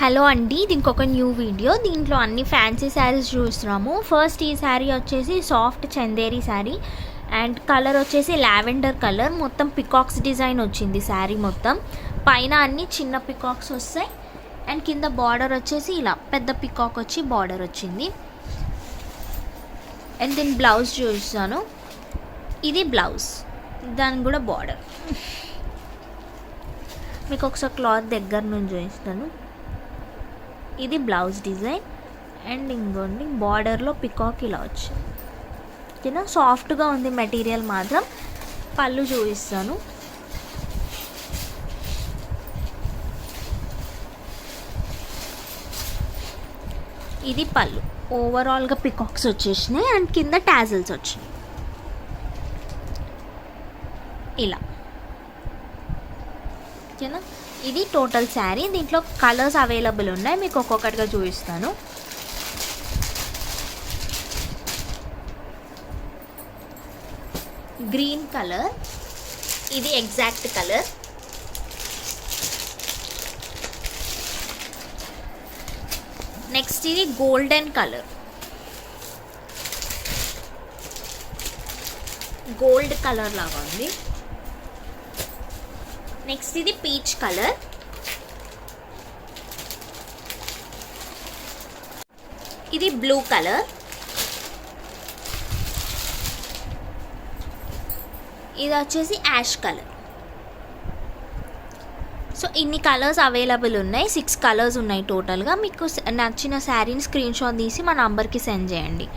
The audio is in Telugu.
హలో అండి, ఇది ఇంకొక న్యూ వీడియో. దీంట్లో అన్ని ఫ్యాన్సీ శారీస్ చూస్తున్నాము. ఫస్ట్ ఈ శారీ వచ్చేసి soft Chanderi sari and colour వచ్చేసి లావెండర్ కలర్. మొత్తం పికాక్స్ డిజైన్ వచ్చింది శారీ మొత్తం. పైన అన్ని చిన్న పికాక్స్ వస్తాయి అండ్ కింద బార్డర్ వచ్చేసి ఇలా పెద్ద పికాక్ వచ్చి బార్డర్ వచ్చింది. అండ్ దీని బ్లౌజ్ చూస్తాను. ఇది బ్లౌజ్, దానికి కూడా బార్డర్. మీకు ఒకసారి క్లాత్ దగ్గర నుంచి చూపిస్తాను. ఇది బ్లౌజ్ డిజైన్ అండ్ ఇంకోండి బార్డర్లో పికాక్ ఇలా వచ్చింది. ఓకేనా, సాఫ్ట్గా ఉంది మెటీరియల్ మాత్రం. పళ్ళు చూపిస్తాను. ఇది పళ్ళు. ఓవరాల్గా పికాక్స్ వచ్చేసినాయి అండ్ కింద టాజిల్స్ వచ్చినాయి ఇలా. ఓకేనా, ఇది టోటల్ శారీ. దీంట్లో కలర్స్ అవైలబుల్ ఉన్నాయి, మీకు ఒక్కొక్కటిగా చూపిస్తాను. గ్రీన్ కలర్, ఇది ఎగ్జాక్ట్ కలర్. నెక్స్ట్ ఇది గోల్డెన్ కలర్, గోల్డ్ కలర్ లాగా ఉంది. నెక్స్ట్ ఇది పీచ్ కలర్. ఇది బ్లూ కలర్. ఇది వచ్చేసి యాష్ కలర్. సో ఇన్ని కలర్స్ అవైలబుల్ ఉన్నాయి. 6 కలర్స్ ఉన్నాయి టోటల్గా. మీకు నచ్చిన శారీని స్క్రీన్ షాట్ తీసి మా నంబర్కి సెండ్ చేయండి.